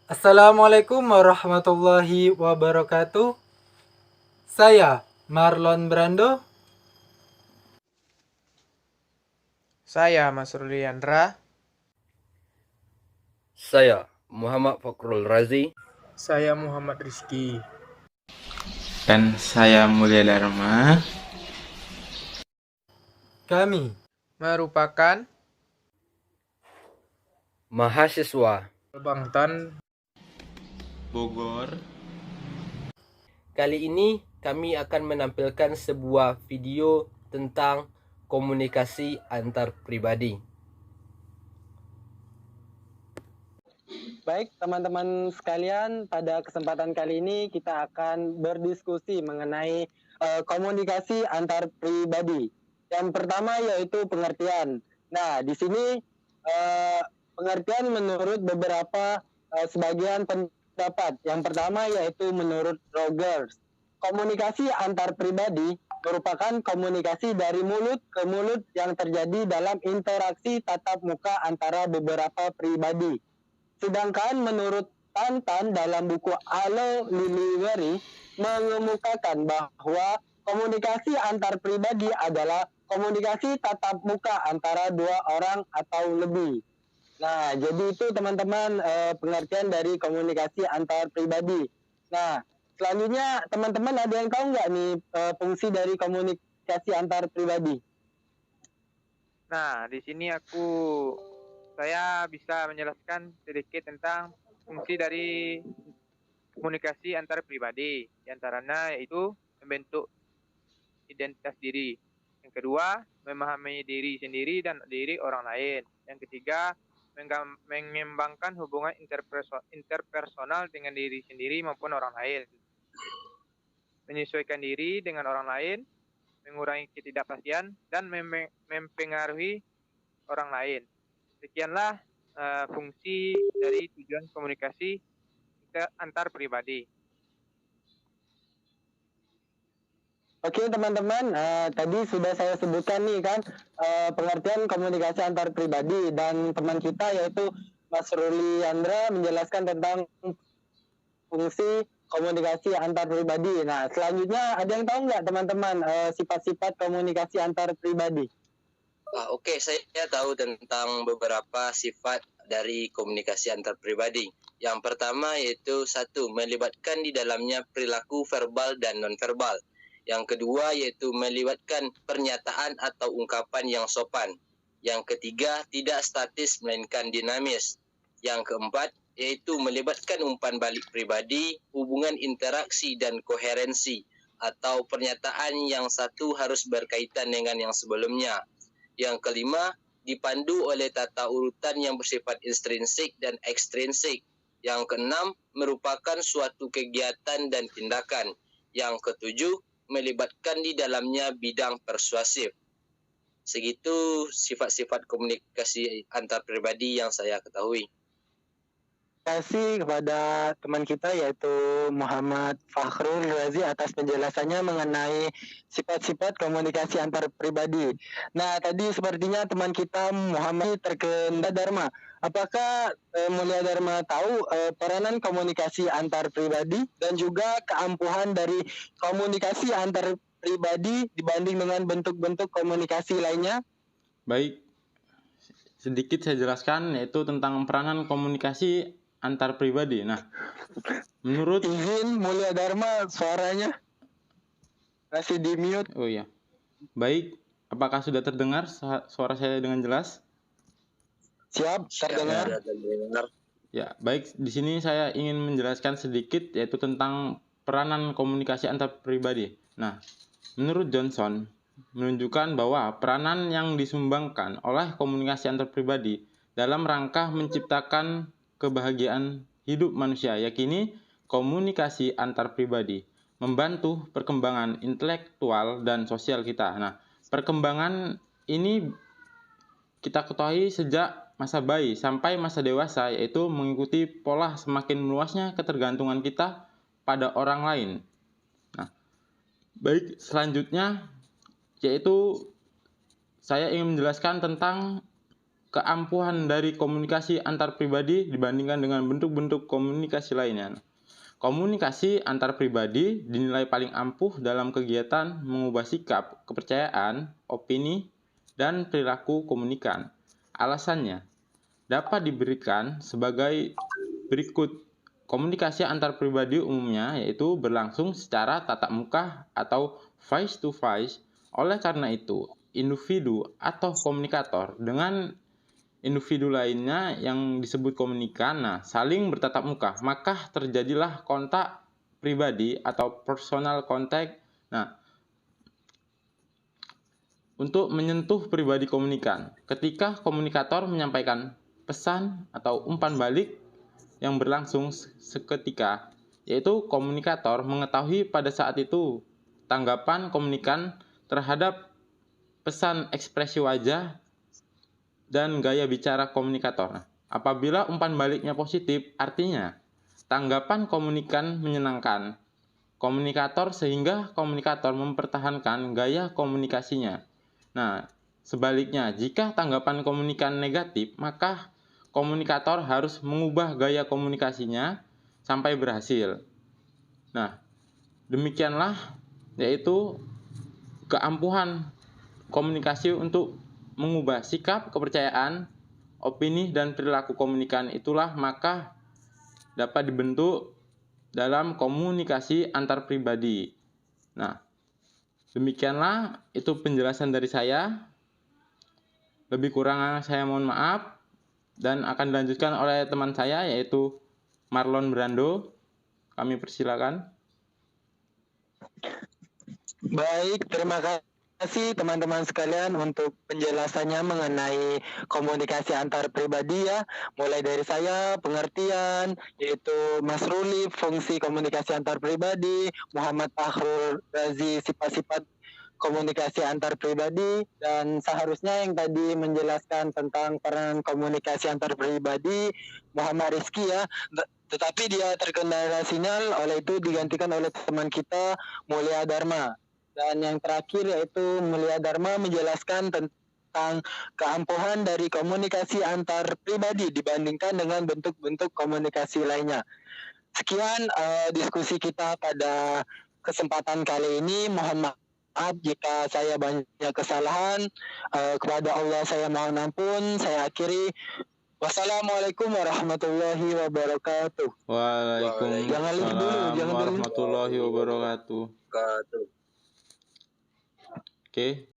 Assalamualaikum warahmatullahi wabarakatuh. Saya Marlon Brando. Saya Mas Ruliandra. Saya Muhammad Fakrul Razi. Saya Muhammad Rizky. Dan saya Mulia Dharma. Kami Merupakan mahasiswa Bangtan. Bogor. Kali ini kami akan menampilkan sebuah video tentang komunikasi antar pribadi. Baik, teman-teman sekalian, pada kesempatan kali ini kita akan berdiskusi mengenai komunikasi antar pribadi. Yang pertama yaitu pengertian. Nah, di sini pengertian menurut beberapa sebagian pendapat. Yang pertama yaitu menurut Rogers. Komunikasi antar pribadi merupakan komunikasi dari mulut ke mulut yang terjadi dalam interaksi tatap muka antara beberapa pribadi. Sedangkan menurut Tantan dalam buku Alo Liliweri mengemukakan bahwa komunikasi antar pribadi adalah komunikasi tatap muka antara dua orang atau lebih. Nah, jadi itu teman-teman pengertian dari komunikasi antar pribadi. Nah, selanjutnya teman-teman ada yang tahu nggak nih fungsi dari komunikasi antar pribadi? Nah, di sini saya bisa menjelaskan sedikit tentang fungsi dari komunikasi antar pribadi. Di antaranya yaitu membentuk identitas diri. Yang kedua, memahami diri sendiri dan diri orang lain. Yang ketiga, mengembangkan hubungan interpersonal dengan diri sendiri maupun orang lain. Menyesuaikan diri dengan orang lain, mengurangi ketidakpastian, dan mempengaruhi orang lain. Sekianlah fungsi dari tujuan komunikasi antar pribadi. Oke teman-teman, tadi sudah saya sebutkan nih kan pengertian komunikasi antar pribadi, dan teman kita yaitu Mas Ruli Andra menjelaskan tentang fungsi komunikasi antar pribadi. Nah, selanjutnya ada yang tahu nggak teman-teman sifat-sifat komunikasi antar pribadi? Oke, saya tahu tentang beberapa sifat dari komunikasi antar pribadi. Yang pertama yaitu satu, melibatkan di dalamnya perilaku verbal dan nonverbal. Yang kedua yaitu melibatkan pernyataan atau ungkapan yang sopan. Yang ketiga, tidak statis melainkan dinamis. Yang keempat yaitu melibatkan umpan balik pribadi, hubungan interaksi dan koherensi, atau pernyataan yang satu harus berkaitan dengan yang sebelumnya. Yang kelima, dipandu oleh tata urutan yang bersifat intrinsik dan ekstrinsik. Yang keenam, merupakan suatu kegiatan dan tindakan. Yang ketujuh, melibatkan di dalamnya bidang persuasif. Segitu sifat-sifat komunikasi antar pribadi yang saya ketahui. Terima kasih kepada teman kita yaitu Muhammad Fakhrul Razi atas penjelasannya mengenai sifat-sifat komunikasi antar pribadi. Nah, tadi sepertinya teman kita Muhammad terkena Dharma. Apakah Mulia Dharma tahu peranan komunikasi antar pribadi dan juga keampuhan dari komunikasi antar pribadi dibanding dengan bentuk-bentuk komunikasi lainnya? Baik, sedikit saya jelaskan yaitu tentang peranan komunikasi antar pribadi. Nah, menurut Izin Mulia Dharma, suaranya masih di mute. Oh iya. Baik, apakah sudah terdengar suara saya dengan jelas? Siap, terdengar. Ya, baik. Di sini saya ingin menjelaskan sedikit yaitu tentang peranan komunikasi antar pribadi. Nah, menurut Johnson menunjukkan bahwa peranan yang disumbangkan oleh komunikasi antar pribadi dalam rangka menciptakan kebahagiaan hidup manusia, yakini komunikasi antar pribadi membantu perkembangan intelektual dan sosial kita. Nah, perkembangan ini kita ketahui sejak masa bayi sampai masa dewasa, yaitu mengikuti pola semakin meluasnya ketergantungan kita pada orang lain. Nah, baik, selanjutnya yaitu saya ingin menjelaskan tentang keampuhan dari komunikasi antar pribadi dibandingkan dengan bentuk-bentuk komunikasi lainnya. Komunikasi antar pribadi dinilai paling ampuh dalam kegiatan mengubah sikap, kepercayaan, opini, dan perilaku komunikan. Alasannya dapat diberikan sebagai berikut. Komunikasi antar pribadi umumnya yaitu berlangsung secara tatap muka atau face to face. Oleh karena itu, individu atau komunikator dengan individu lainnya yang disebut komunikan, saling bertatap muka, maka terjadilah kontak pribadi atau personal contact. Untuk menyentuh pribadi komunikan, ketika komunikator menyampaikan pesan atau umpan balik yang berlangsung seketika, yaitu komunikator mengetahui pada saat itu tanggapan komunikan terhadap pesan ekspresi wajah dan gaya bicara komunikator. Apabila umpan baliknya positif, artinya tanggapan komunikan menyenangkan komunikator sehingga komunikator mempertahankan gaya komunikasinya. Sebaliknya, jika tanggapan komunikan negatif, maka komunikator harus mengubah gaya komunikasinya sampai berhasil. Demikianlah yaitu keampuhan komunikasi untuk mengubah sikap, kepercayaan, opini, dan perilaku komunikan. Itulah maka dapat dibentuk dalam komunikasi antar pribadi. Demikianlah itu penjelasan dari saya. Lebih kurang saya mohon maaf, dan akan dilanjutkan oleh teman saya yaitu Marlon Brando. Kami persilakan. Baik, terima kasih teman-teman sekalian untuk penjelasannya mengenai komunikasi antar pribadi ya. Mulai dari saya, pengertian, yaitu Mas Ruli, fungsi komunikasi antar pribadi, Muhammad Fahrul Razi, sifat-sifat komunikasi antar pribadi, dan seharusnya yang tadi menjelaskan tentang peran komunikasi antar pribadi, Muhammad Rizky ya. Tetapi dia terkendala sinyal, oleh itu digantikan oleh teman kita, Mulia Dharma. Dan yang terakhir yaitu Mulia Dharma menjelaskan tentang keampuhan dari komunikasi antar pribadi dibandingkan dengan bentuk-bentuk komunikasi lainnya. Sekian diskusi kita pada kesempatan kali ini. Mohon maaf jika saya banyak kesalahan. Kepada Allah saya mohon ampun. Saya akhiri. Wassalamualaikum warahmatullahi wabarakatuh. Waalaikumsalam warahmatullahi wabarakatuh. Oke.